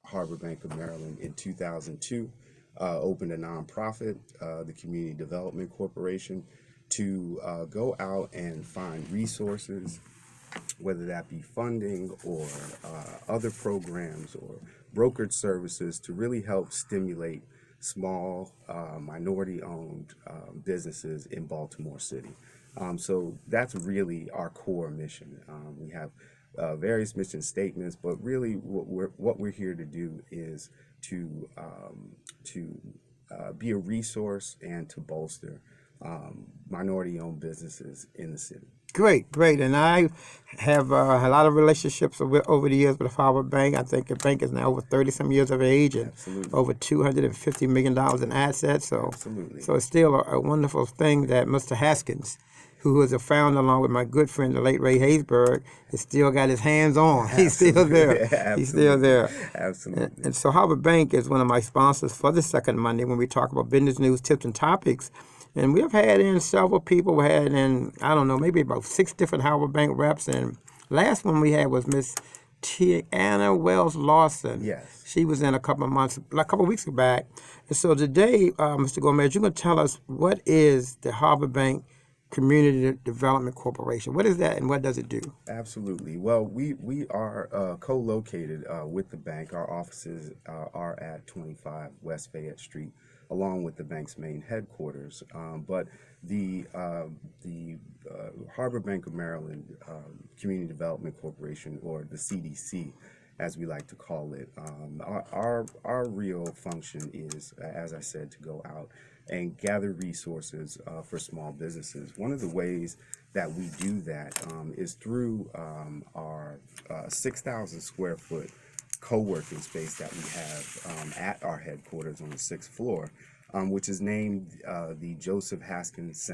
Harbor Bank of Maryland in 2002, opened a nonprofit, the Community Development Corporation, to go out and find resources, whether that be funding or other programs or brokered services to really help stimulate small minority-owned businesses in Baltimore City. So that's really our core mission. We have various mission statements, but really what we're here to do is to be a resource and to bolster minority-owned businesses in the city. Great, great. And I have a lot of relationships over the years with Harbor Bank. I think the bank is now over 30 some years of age and Absolutely. over $250 million in assets. So, Absolutely. so it's still a wonderful thing that Mr. Haskins, who is a founder along with my good friend, the late Ray Haysburg, has still got his hands on. He's still there. Absolutely. He's still there. Absolutely. And so Harbor Bank is one of my sponsors for the second Monday when we talk about business news, tips, and topics. And we've had in several people. We had in, I don't know, maybe about 6 different Harbor Bank reps. And last one we had was Miss Tiana Wells Lawson. Yes. She was in a couple of weeks back. And so today, Mr. Gomez, you're going to tell us what is the Harbor Bank Community Development Corporation. What is that and what does it do? Absolutely. Well, we are co-located with the bank. Our offices are at 25 West Fayette Street, along with the bank's main headquarters. But the Harbor Bank of Maryland Community Development Corporation, or the CDC, as we like to call it, our real function is, as I said, to go out and gather resources for small businesses. One of the ways that we do that is through our 6,000 square foot co-working space that we have at our headquarters on the 6th floor, which is named the Joseph Haskins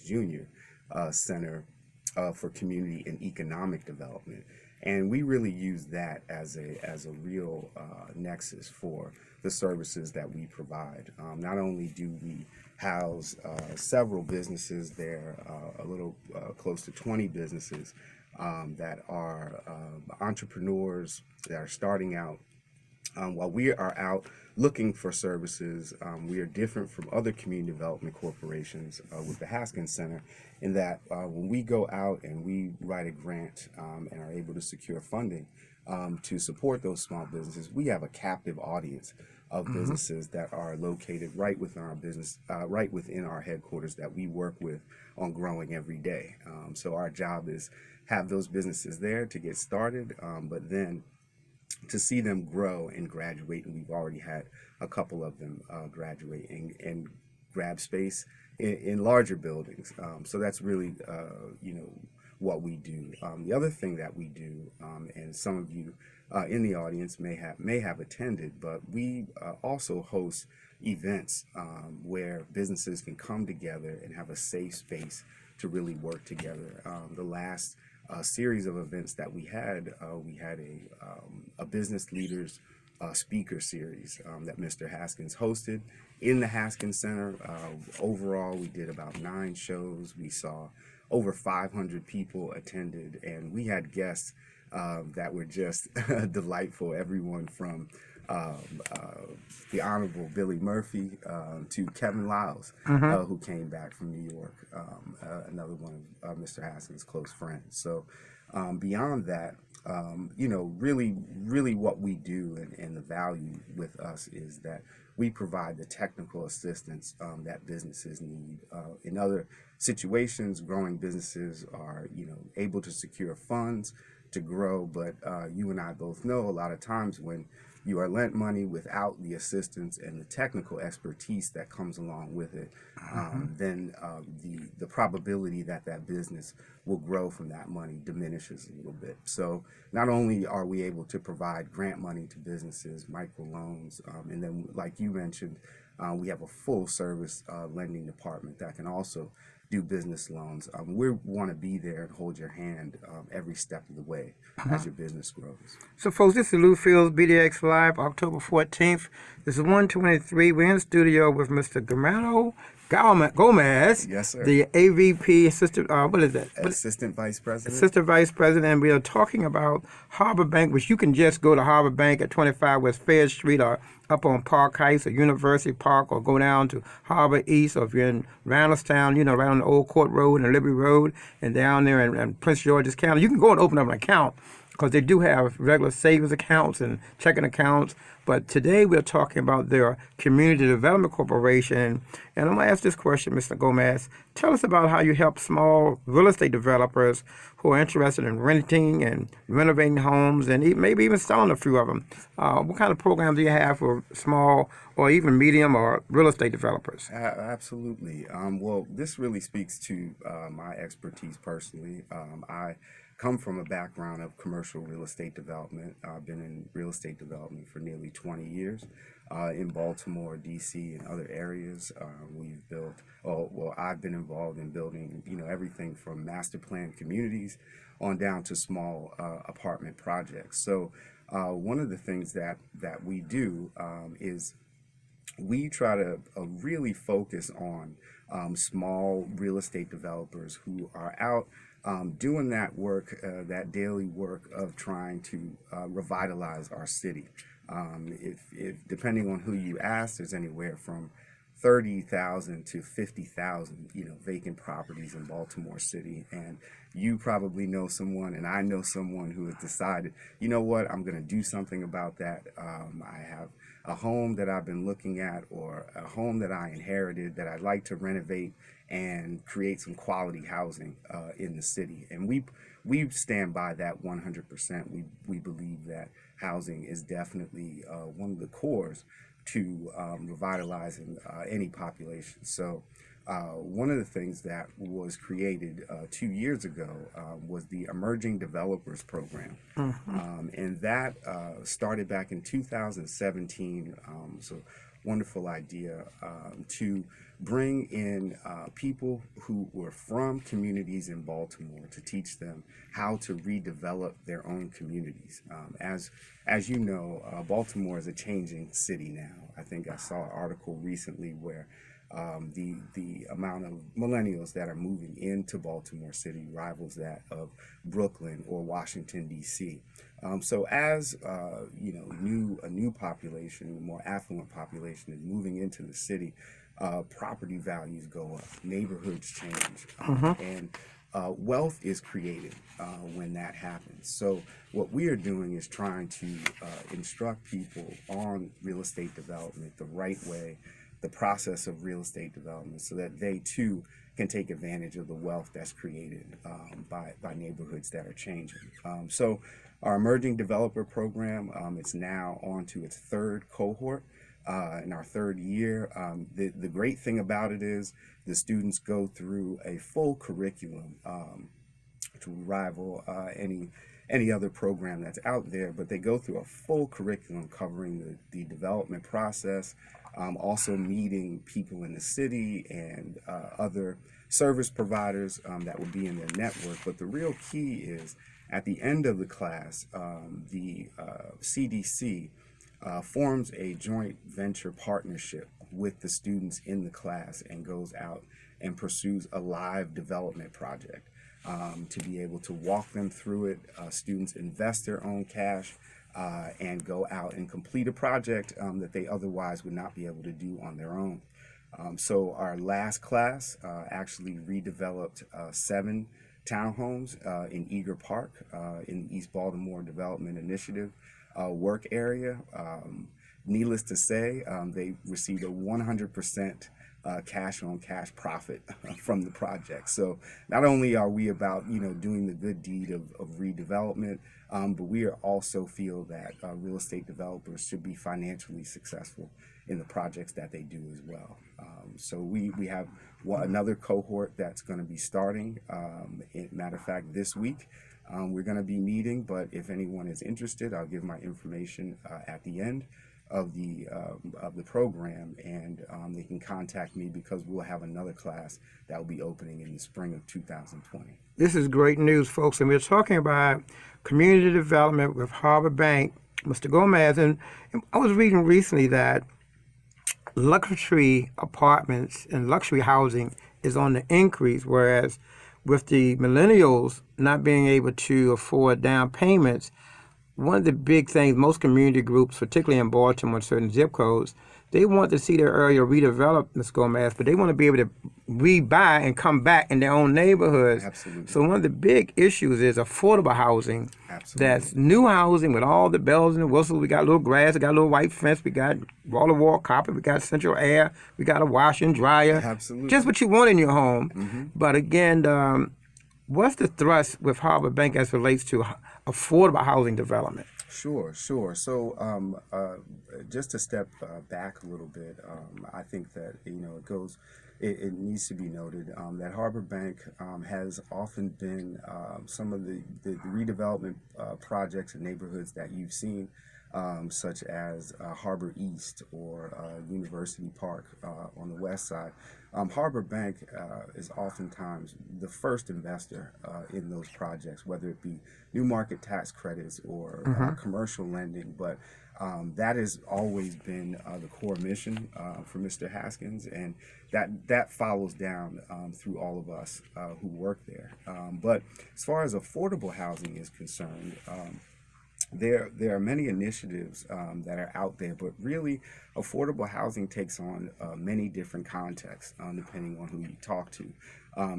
Jr. Center for Community and Economic Development. And we really use that as a real nexus for the services that we provide. Not only do we house several businesses there, a little close to 20 businesses that are entrepreneurs that are starting out. While we are out looking for services, we are different from other community development corporations with the Haskins Center in that when we go out and we write a grant and are able to secure funding to support those small businesses, we have a captive audience of businesses that are located right within our right within our headquarters that we work with on growing every day. So our job is have those businesses there to get started, but then to see them grow and graduate, and we've already had a couple of them graduate and grab space in larger buildings. So that's really, what we do. The other thing that we do, and some of you in the audience may have attended, but we also host events where businesses can come together and have a safe space to really work together. The last series of events that we had a business leaders speaker series that Mr. Haskins hosted in the Haskins Center. Overall, we did about 9 shows. We saw over 500 people attended, and we had guests that were just delightful. Everyone from the Honorable Billy Murphy to Kevin Lyles, who came back from New York, another one of Mr. Haskins' close friends. So beyond that, really what we do and the value with us is that we provide the technical assistance that businesses need. In other situations, growing businesses are, able to secure funds to grow, but you and I both know a lot of times when you are lent money without the assistance and the technical expertise that comes along with it, then the probability that business will grow from that money diminishes a little bit. So not only are we able to provide grant money to businesses, microloans, and then like you mentioned, we have a full service lending department that can also do business loans. We want to be there and hold your hand every step of the way as your business grows. So, folks, this is Lou Fields, BDX Live, October 14th. This is 123. We're in the studio with Mr. Germano Gomez, Yes, sir. the AVP assistant. What is that? Assistant Vice President. Assistant Vice President, and we are talking about Harbor Bank, which you can just go to Harbor Bank at 25 West Fair Street or up on Park Heights or University Park, or go down to Harbor East, or if you're in Randallstown, right on the Old Court Road and Liberty Road, and down there in Prince George's County. You can go and open up an account because they do have regular savings accounts and checking accounts. But today we're talking about their Community Development Corporation. And I'm going to ask this question, Mr. Gomez. Tell us about how you help small real estate developers who are interested in renting and renovating homes and maybe even selling a few of them. What kind of programs do you have for small or even medium or real estate developers? Absolutely. Well, this really speaks to my expertise personally. I come from a background of commercial real estate development. I've been in real estate development for nearly 20 years in Baltimore, D.C., and other areas. We've built, I've been involved in building, everything from master plan communities on down to small apartment projects. So one of the things that we do is we try to really focus on small real estate developers who are out doing that work, that daily work of trying to revitalize our city. If depending on who you ask, there's anywhere from 30,000 to 50,000, vacant properties in Baltimore City. And you probably know someone, and I know someone who has decided, you know what, I'm going to do something about that. I have a home that I've been looking at, or a home that I inherited that I'd like to renovate and create some quality housing in the city. And we stand by that 100%. We believe that housing is definitely one of the cores to revitalizing any population. So one of the things that was created 2 years ago was the Emerging Developers Program. And that started back in 2017. So wonderful idea to bring in people who were from communities in Baltimore to teach them how to redevelop their own communities. As you know, Baltimore is a changing city now. I think I saw an article recently where the amount of millennials that are moving into Baltimore City rivals that of Brooklyn or Washington, D.C. So as a new population, a more affluent population is moving into the city, property values go up, neighborhoods change, and wealth is created when that happens. So what we are doing is trying to instruct people on real estate development the right way, the process of real estate development, so that they too can take advantage of the wealth that's created by neighborhoods that are changing. So our Emerging Developer Program, it's now on to its third cohort. In our third year. The great thing about it is the students go through a full curriculum to rival any other program that's out there, but they go through a full curriculum covering the development process, also meeting people in the city and other service providers that would be in their network. But the real key is at the end of the class, the CDC forms a joint venture partnership with the students in the class and goes out and pursues a live development project to be able to walk them through it. Students invest their own cash and go out and complete a project that they otherwise would not be able to do on their own. So our last class actually redeveloped 7 townhomes in Eager Park in the East Baltimore Development Initiative work area. Needless to say, they received a 100% cash on cash profit from the project. So not only are we about doing the good deed of redevelopment, but we are also feel that real estate developers should be financially successful in the projects that they do as well. So we have another cohort that's going to be starting. Matter of fact, this week. We're going to be meeting, but if anyone is interested, I'll give my information at the end of the program, and they can contact me because we'll have another class that will be opening in the spring of 2020. This is great news, folks, and we're talking about community development with Harbor Bank, Mr. Gomez. And I was reading recently that luxury apartments and luxury housing is on the increase, whereas with the millennials not being able to afford down payments, one of the big things most community groups, particularly in Baltimore, certain zip codes, they want to see their area redeveloped, Ms. Gomez, but they want to be able to rebuy and come back in their own neighborhoods. Absolutely. So one of the big issues is affordable housing. Absolutely. That's new housing with all the bells and the whistles. We got a little grass, we got a little white fence, we got wall-to-wall carpet, we got central air, we got a washer and dryer. Absolutely. Just what you want in your home. But again, what's the thrust with Harbor Bank as relates to affordable housing development? Sure, sure. So, just to step back a little bit, I think that it needs to be noted that Harbor Bank has often been some of the redevelopment projects and neighborhoods that you've seen, such as Harbor East or University Park on the west side. Harbor Bank is oftentimes the first investor in those projects, whether it be new market tax credits or commercial lending. But that has always been the core mission for Mr. Haskins, and that follows down through all of us who work there. But as far as affordable housing is concerned, there are many initiatives that are out there, but really affordable housing takes on many different contexts depending on who you talk to.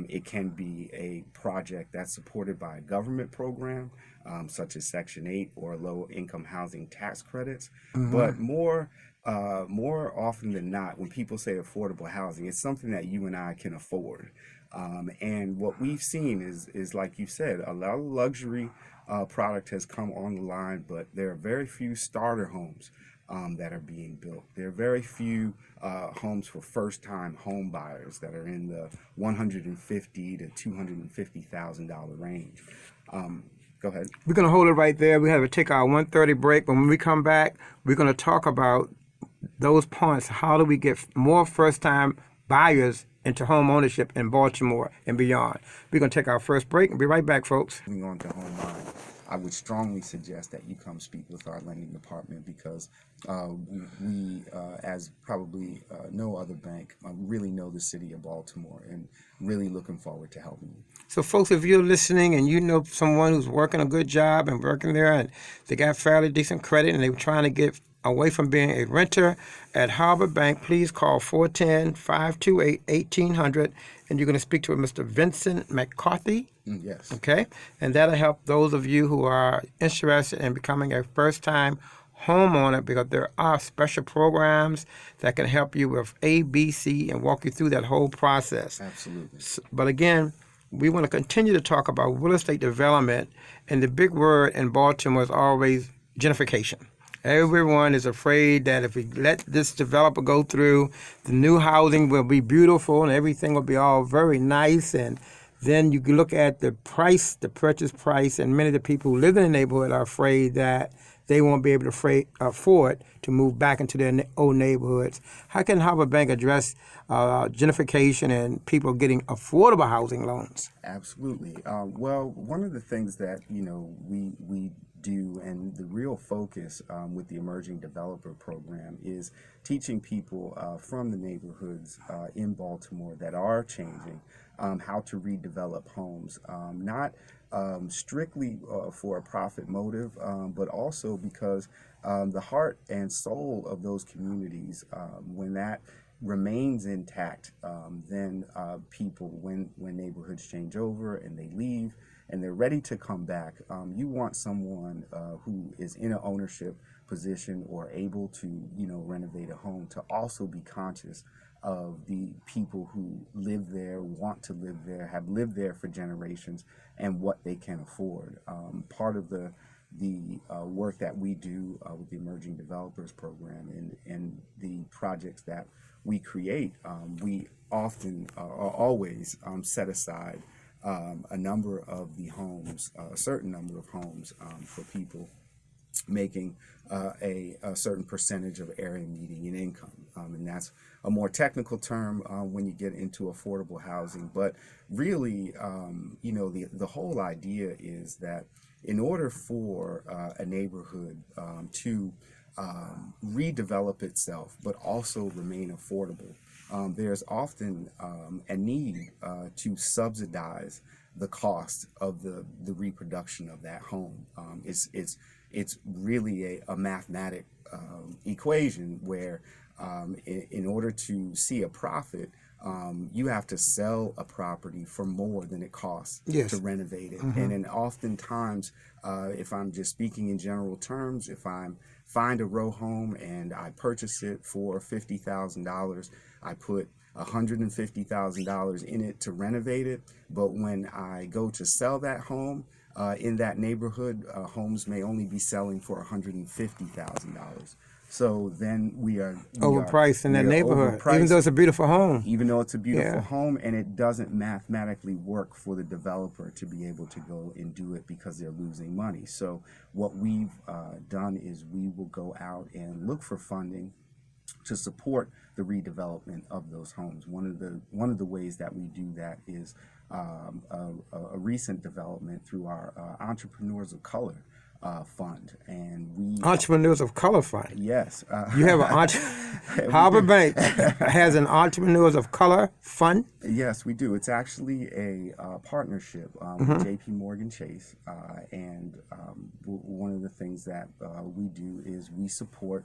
It can be a project that's supported by a government program, such as Section 8 or low income housing tax credits, but more often than not, when people say affordable housing, it's something that you and I can afford. And what we've seen is like you said, a lot of luxury product has come on the line, but there are very few starter homes that are being built. There are very few homes for first-time home buyers that are in the $150,000 to $250,000 range. Go ahead. We're going to hold it right there. We have to take our 1:30 break. When we come back, we're going to talk about those points. How do we get more first-time buyers into home ownership in Baltimore and beyond? We're going to take our first break and be right back, folks. Moving on to home buying, I would strongly suggest that you come speak with our lending department because we as probably no other bank, really know the city of Baltimore and really looking forward to helping you. So, folks, if you're listening and you know someone who's working a good job and working there and they got fairly decent credit and they're trying to get away from being a renter at Harbor Bank, please call 410-528-1800, and you're going to speak to Mr. Vincent McCarthy. Yes. Okay? And that'll help those of you who are interested in becoming a first-time homeowner, because there are special programs that can help you with A, B, C, and walk you through that whole process. Absolutely. But again, we want to continue to talk about real estate development, and the big word in Baltimore is always gentrification. Everyone is afraid that if we let this developer go through, the new housing will be beautiful and everything will be all very nice. And then you can look at the price, the purchase price, and many of the people who live in the neighborhood are afraid that they won't be able to afford to move back into their old neighborhoods. How can Harbor Bank address gentrification and people getting affordable housing loans? Absolutely. Well, one of the things that we do, and the real focus with the Emerging Developer Program, is teaching people from the neighborhoods in Baltimore that are changing how to redevelop homes, not strictly for a profit motive, but also because the heart and soul of those communities, when that remains intact, then people, when neighborhoods change over and they leave and they're ready to come back, you want someone who is in an ownership position or able to renovate a home to also be conscious of the people who live there, want to live there, have lived there for generations, and what they can afford. Part of the work that we do with the Emerging Developers Program and the projects that we create, we often always set aside a number of the homes, a certain number of homes for people making a certain percentage of area median income. And that's a more technical term when you get into affordable housing. But really, the whole idea is that in order for a neighborhood to redevelop itself, but also remain affordable. There's often a need to subsidize the cost of the reproduction of that home. It's really a mathematic equation where in order to see a profit, you have to sell a property for more than it costs to Yes. renovate it. And then oftentimes, if I'm just speaking in general terms, if I find a row home and I purchase it for $50,000, I put $150,000 in it to renovate it. But when I go to sell that home, in that neighborhood, homes may only be selling for $150,000. So then Overpriced in that we are neighborhood, even though overpriced, it's a beautiful home. even though it's a beautiful Yeah. home, and it doesn't mathematically work for the developer to be able to go and do it because they're losing money. So what we've done is we will go out and look for funding to support the redevelopment of those homes. One of the ways that we do that is a recent development through our Entrepreneurs of Color fund, and we Entrepreneurs of Color Fund. yes You have Harbor Bank has an Entrepreneurs of Color Fund. yes, we do. It's actually a partnership with J.P. Morgan Chase, and one of the things that we do is we support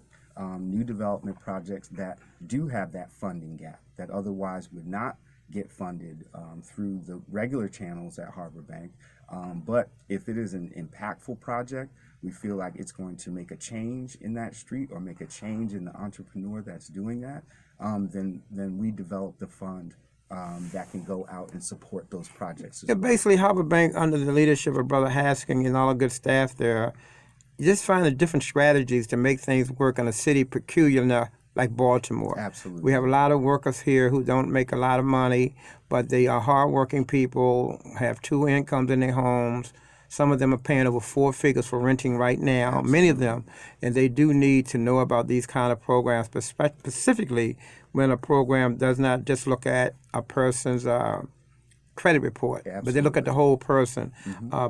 new development projects that do have that funding gap that otherwise would not get funded through the regular channels at Harbor Bank. But if it is an impactful project, we feel like it's going to make a change in that street or make a change in the entrepreneur that's doing that, then we develop the fund that can go out and support those projects as Yeah, well. basically, Harbor Bank, under the leadership of Brother Hasking and all the good staff there, you just find the different strategies to make things work in a city peculiar enough like Baltimore. Absolutely. We have a lot of workers here who don't make a lot of money, but they are hardworking people, have two incomes in their homes. Some of them are paying over four figures for renting right now, many of them, and they do need to know about these kind of programs, but specifically when a program does not just look at a person's credit report, but they look at the whole person.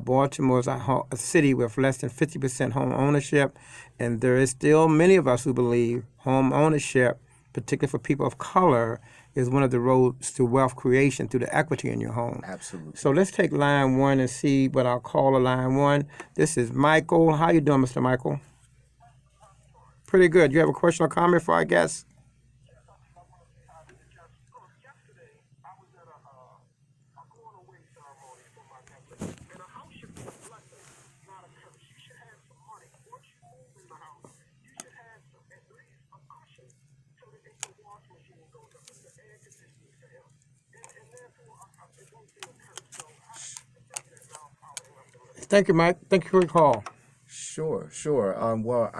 Baltimore is a city with less than 50% home ownership, and there is still many of us who believe home ownership, particularly for people of color, is one of the roads to wealth creation through the equity in your home. Absolutely. So let's take line one and see what I'll call line one. This is Michael. How you doing, Mr. Michael? Pretty good. You have a question or comment for our guest? Thank you, Mike. Thank you for your call. Sure. Well,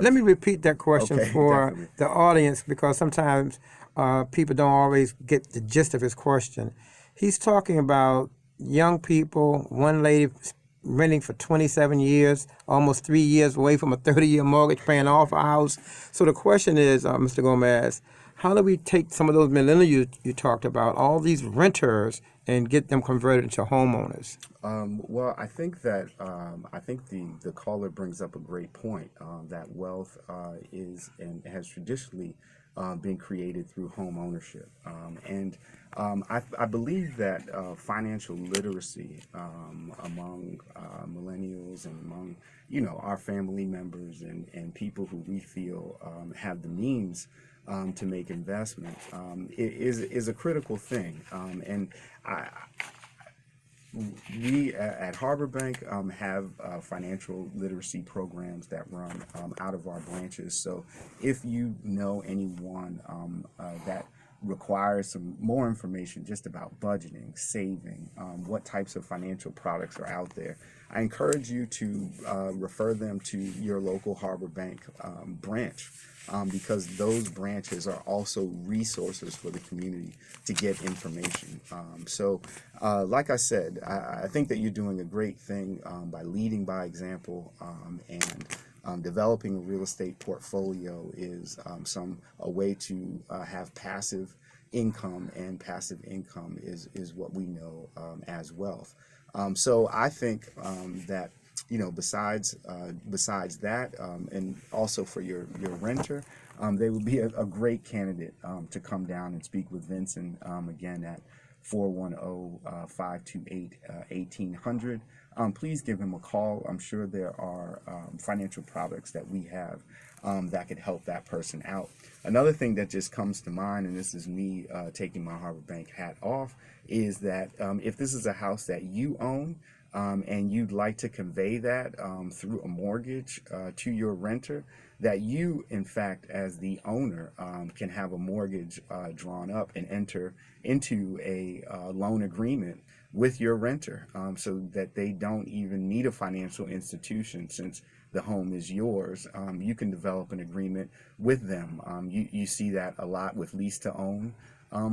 Let me repeat that question Okay, for definitely. the audience because sometimes people don't always get the gist of his question. He's talking about young people, one lady renting for 27 years, almost 3 years away from a 30-year mortgage, paying off a house. So the question is, Mr. Gomez, how do we take some of those millennials you talked about, all these renters, and get them converted into homeowners? Well, I think that I think the caller brings up a great point that wealth is and has traditionally been created through home ownership, and I believe that financial literacy among millennials and among our family members and people who we feel have the means to make investments is a critical thing, and we at Harbor Bank have financial literacy programs that run out of our branches. So if you know anyone that requires some more information just about budgeting, saving, what types of financial products are out there, I encourage you to refer them to your local Harbor Bank branch. Because those branches are also resources for the community to get information. Like I said, I think that you're doing a great thing by leading by example, and developing a real estate portfolio is a way to have passive income, and passive income is what we know as wealth. So I think that besides that, and also for your renter, they would be a great candidate to come down and speak with Vincent again at 410-528-1800. Please give him a call. I'm sure there are financial products that we have that could help that person out. Another thing that just comes to mind, and this is me taking my Harbor Bank hat off, is that if this is a house that you own, and you'd like to convey that through a mortgage to your renter, that you, in fact, as the owner, can have a mortgage drawn up and enter into a loan agreement with your renter, so that they don't even need a financial institution since the home is yours. You can develop an agreement with them. You see that a lot with lease to own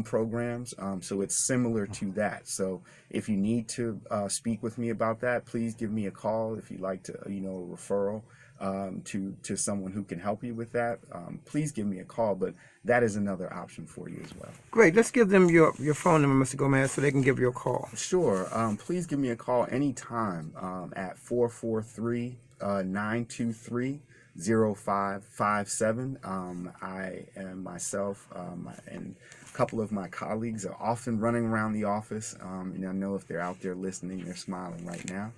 programs. So it's similar to that. So if you need to speak with me about that, please give me a call. If you'd like to, a referral to someone who can help you with that, please give me a call. But that is another option for you as well. Great. Let's give them your phone number, Mr. Gomez, so they can give you a call. Sure. Please give me a call anytime at 443-923-0557. I and myself and a couple of my colleagues are often running around the office, and I know if they're out there listening, they're smiling right now.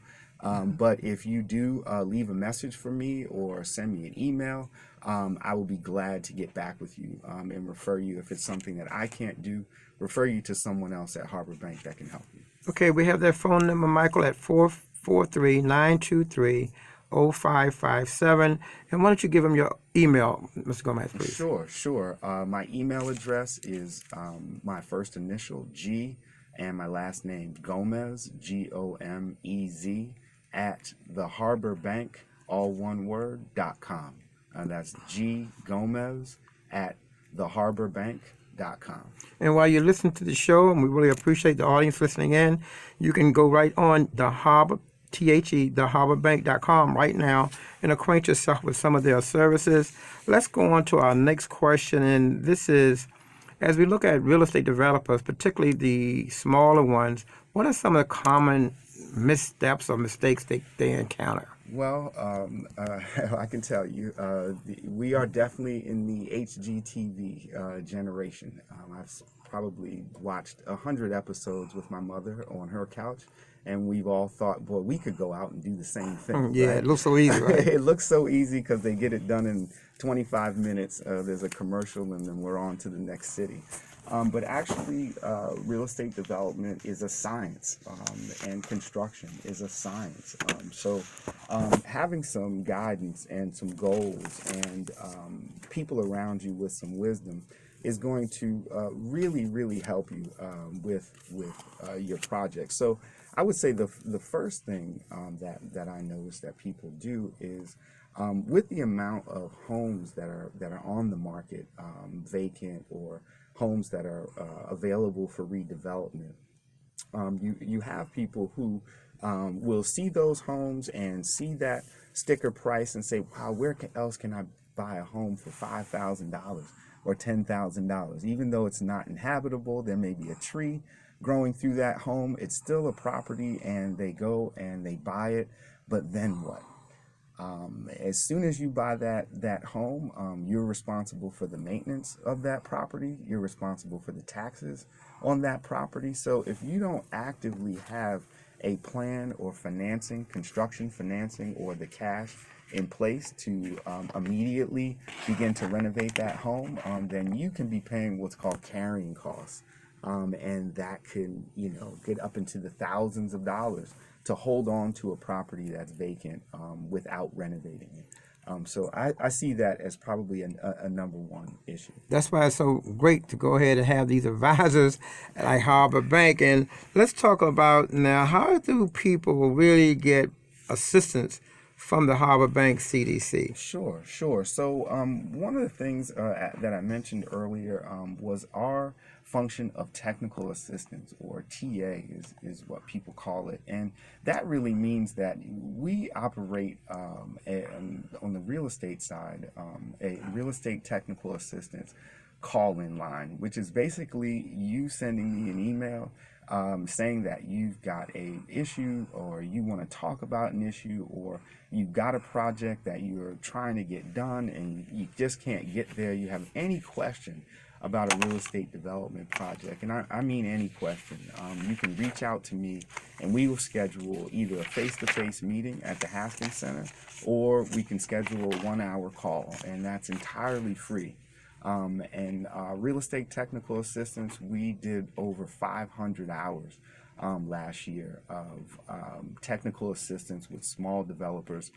But if you do leave a message for me or send me an email, I will be glad to get back with you and refer you, if it's something that I can't do, refer you to someone else at Harbor Bank that can help you. Okay, we have their phone number, Michael, at 443-923-0557. And why don't you give them your email, Mr. Gomez, please? Sure. My email address is my first initial, G, and my last name, Gomez, Gomez, at the Harbor Bank, all one word, .com. That's G Gomez at theharborbank.com. And while you listen to the show, and we really appreciate the audience listening in, you can go right on the Harbor, theharborbank.com right now and acquaint yourself with some of their services. Let's go on to our next question, and this is, as we look at real estate developers, particularly the smaller ones, what are some of the common missteps or mistakes they encounter? Well, I can tell you, we are definitely in the HGTV generation. I've probably watched 100 episodes with my mother on her couch, and we've all thought, boy, we could go out and do the same thing. Yeah, right? It looks so easy, right? It looks so easy because they get it done in 25 minutes. There's a commercial, and then we're on to the next city. But actually, real estate development is a science, and construction is a science. So having some guidance and some goals and people around you with some wisdom is going to really help you with your project. So I would say the first thing that I notice that people do is with the amount of homes that are on the market, vacant, or homes that are available for redevelopment, you have people who will see those homes and see that sticker price and say, wow, where else can I buy a home for $5,000 or $10,000? Even though it's not inhabitable, there may be a tree growing through that home, it's still a property, and they go and they buy it. But then what? As soon as you buy that home, you're responsible for the maintenance of that property. You're responsible for the taxes on that property. So if you don't actively have a plan or financing, construction financing, or the cash in place to immediately begin to renovate that home, then you can be paying what's called carrying costs. And that can, get up into the thousands of dollars to hold on to a property that's vacant without renovating it. So I see that as probably a number one issue. That's why it's so great to go ahead and have these advisors like Harbor Bank. And let's talk about now, how do people really get assistance from the Harbor Bank CDC? Sure. So one of the things that I mentioned earlier was our function of technical assistance, or TA is what people call it. And that really means that we operate on the real estate side, a real estate technical assistance call-in line, which is basically you sending me an email saying that you've got a issue, or you want to talk about an issue, or you've got a project that you're trying to get done and you just can't get there, you have any question about a real estate development project, and I mean any question, you can reach out to me and we will schedule either a face-to-face meeting at the Haskins Center, or we can schedule a 1-hour call, and that's entirely free. And real estate technical assistance, we did over 500 hours last year of technical assistance with small developers,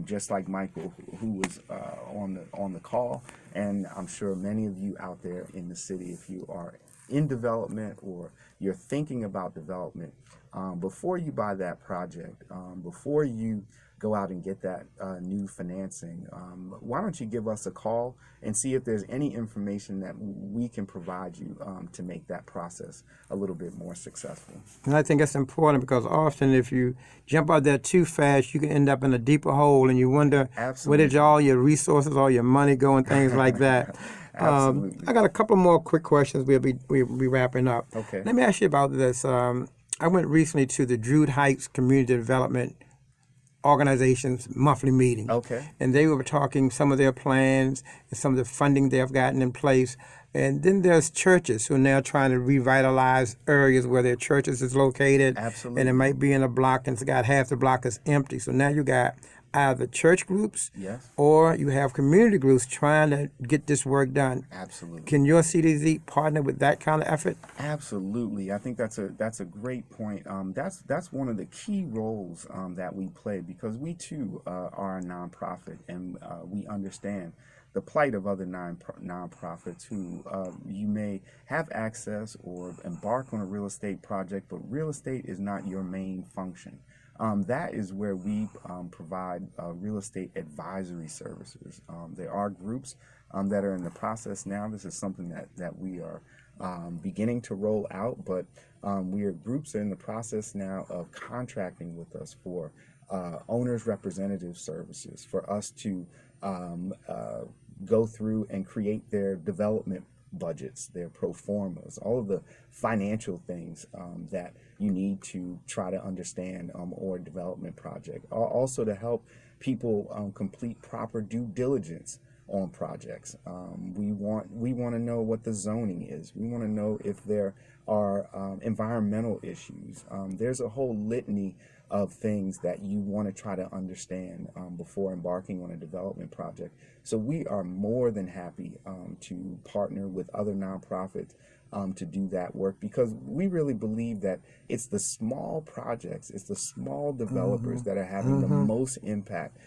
just like Michael, who was on the call. And I'm sure many of you out there in the city, if you are in development or you're thinking about development, before you buy that project, before you go out and get that new financing, why don't you give us a call and see if there's any information that we can provide you to make that process a little bit more successful. And I think that's important, because often if you jump out there too fast, you can end up in a deeper hole, and you wonder, where did all your resources, all your money go, and things like that. Absolutely. I got a couple more quick questions. We'll be wrapping up. Okay. Let me ask you about this. I went recently to the Druid Heights Community Development Organization's monthly meeting. Okay. And they were talking some of their plans and some of the funding they have gotten in place. And then there's churches who are now trying to revitalize areas where their churches is located. Absolutely. And it might be in a block and it's got half the block is empty. So now you got either church groups, yes, or you have community groups trying to get this work done. Absolutely. Can your CDZ partner with that kind of effort? Absolutely. I think that's a great point. That's one of the key roles that we play, because we too are a nonprofit, and we understand the plight of other nonprofits who you may have access or embark on a real estate project, but real estate is not your main function. That is where we provide real estate advisory services. There are groups that are in the process now. This is something that we are beginning to roll out, but groups are in the process now of contracting with us for owners' representative services, for us to go through and create their development budgets, their pro formas, all of the financial things that you need to try to understand or development project. Also to help people complete proper due diligence on projects. We want to know what the zoning is. We want to know if there are environmental issues. There's a whole litany of things that you want to try to understand before embarking on a development project. So we are more than happy to partner with other nonprofits to do that work, because we really believe that it's the small projects, it's the small developers that are having the most impact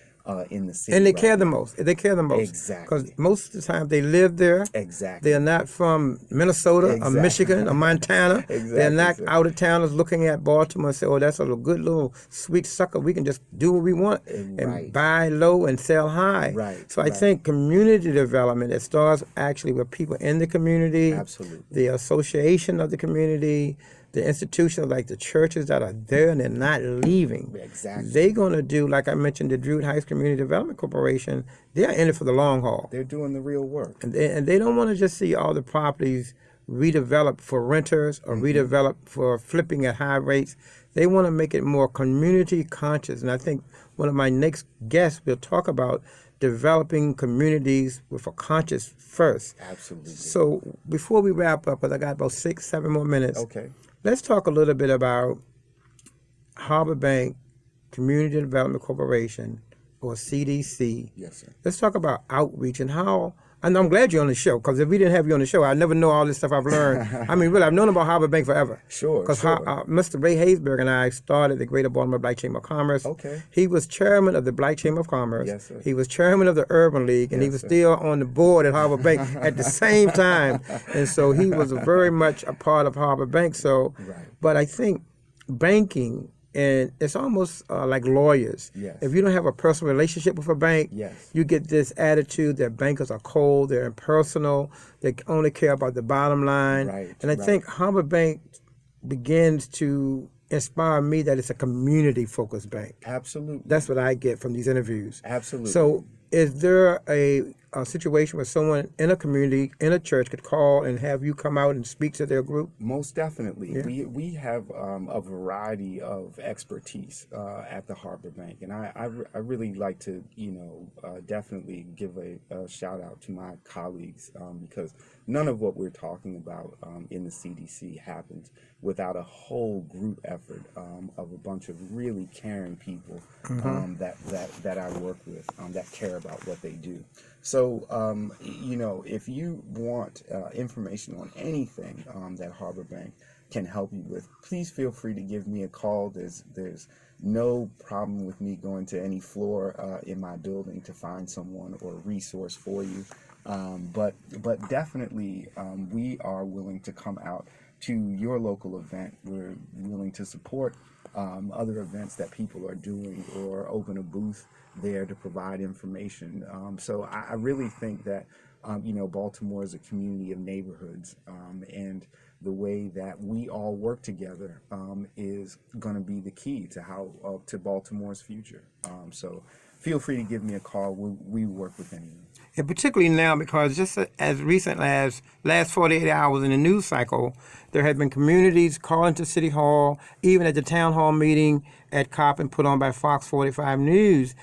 in the city. And they care the most. They care the most. Exactly. Because most of the time they live there. Exactly. They are not from Minnesota or Michigan or Montana. Exactly. They're not out of towners looking at Baltimore and say, oh, that's a good little sweet sucker. We can just do what we want and buy low and sell high. Right. So I think community development, it starts actually with people in the community. Absolutely. The association of the community, the institutions like the churches that are there and they're not leaving. Exactly. They're going to do, like I mentioned, the Druid Heights Community Development Corporation, they're in it for the long haul. They're doing the real work. And they don't want to just see all the properties redeveloped for renters or redeveloped for flipping at high rates. They want to make it more community conscious. And I think one of my next guests will talk about developing communities with a conscious first. Absolutely. So before we wrap up, because I got about 6-7 more minutes. Okay. Let's talk a little bit about Harbor Bank Community Development Corporation, or CDC. Yes, sir. Let's talk about outreach and how. And I'm glad you're on the show, because if we didn't have you on the show, I'd never know all this stuff I've learned. I mean, really, I've known about Harbor Bank forever. Sure. Because sure. Mr. Ray Haysberg and I started the Greater Baltimore Black Chamber of Commerce. Okay. He was chairman of the Black Chamber of Commerce. Yes, sir. He was chairman of the Urban League, and he was still on the board at Harbor Bank at the same time. And so he was very much a part of Harbor Bank. So, but I think banking, and it's almost like lawyers. Yes. If you don't have a personal relationship with a bank, you get this attitude that bankers are cold, they're impersonal, they only care about the bottom line. And I think Harbor Bank begins to inspire me that it's a community-focused bank. Absolutely. That's what I get from these interviews. Absolutely. So is there a a situation where someone in a community, in a church, could call and have you come out and speak to their group? Most definitely. Yeah. We have a variety of expertise at the Harbor Bank, and I really like to, definitely give a shout out to my colleagues, because none of what we're talking about in the CDC happens without a whole group effort of a bunch of really caring people that I work with, that care about what they do. So, if you want information on anything that Harbor Bank can help you with, please feel free to give me a call. There's no problem with me going to any floor in my building to find someone or a resource for you. But definitely, we are willing to come out to your local event. We're willing to support other events that people are doing, or open a booth there to provide information. So I really think that Baltimore is a community of neighborhoods, and the way that we all work together is going to be the key to to Baltimore's future. So feel free to give me a call. We work with anyone. And particularly now, because just as recent as last 48 hours in the news cycle, there have been communities calling to City Hall, even at the town hall meeting at Coppin put on by Fox 45 News.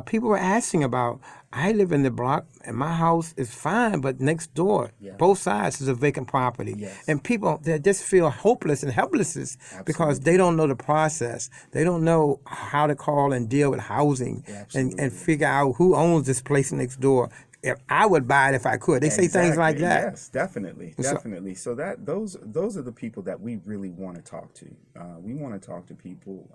People were asking about, I live in the block and my house is fine, but next door, both sides is a vacant property. Yes. And people, they just feel hopeless and helpless because Absolutely. they don't know the process. They don't know how to call and deal with housing and figure out who owns this place next door. If I would buy it if I could. They say things like that. Yes, definitely. So those are the people that we really want to talk to. We want to talk to people,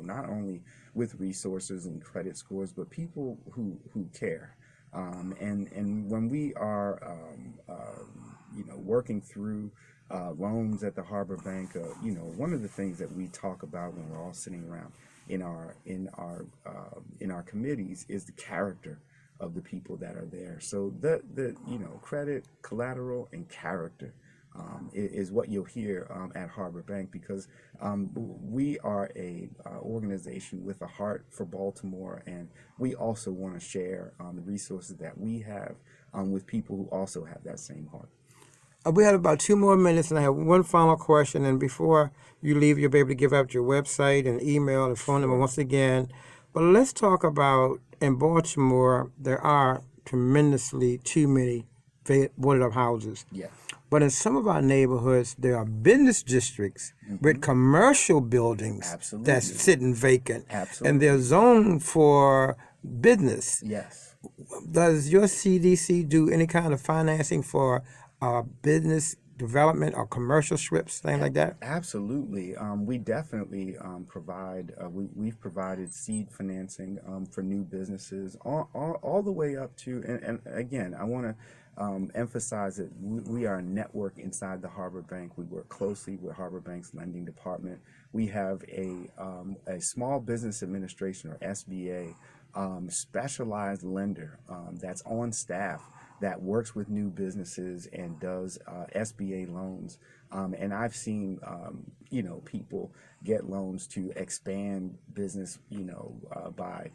not only with resources and credit scores, but people who care. And when we are, working through loans at the Harbor Bank, one of the things that we talk about when we're all sitting around in our committees is the character of the people that are there. So the credit, collateral, and character is what you'll hear at Harbor Bank, because we are a organization with a heart for Baltimore, and we also want to share the resources that we have with people who also have that same heart. We have about 2 more minutes, and I have one final question. And before you leave, you'll be able to give out your website and email and phone number once again. But let's talk about, in Baltimore, there are tremendously too many boarded up houses. Yes. But in some of our neighborhoods, there are business districts with commercial buildings that's sitting vacant. Absolutely. And they're zoned for business. Yes. Does your CDC do any kind of financing for business development or commercial strips, things like that? Absolutely. We definitely provide, we've provided seed financing for new businesses, all the way up to, and again, I want to emphasize that we are a network inside the Harbor Bank. We work closely with Harbor Bank's lending department. We have a Small Business Administration, or SBA, specialized lender that's on staff that works with new businesses and does SBA loans. And I've seen, people get loans to expand business, by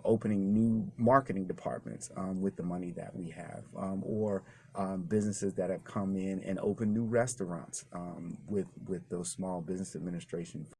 opening new marketing departments with the money that we have, or businesses that have come in and opened new restaurants with those Small Business Administration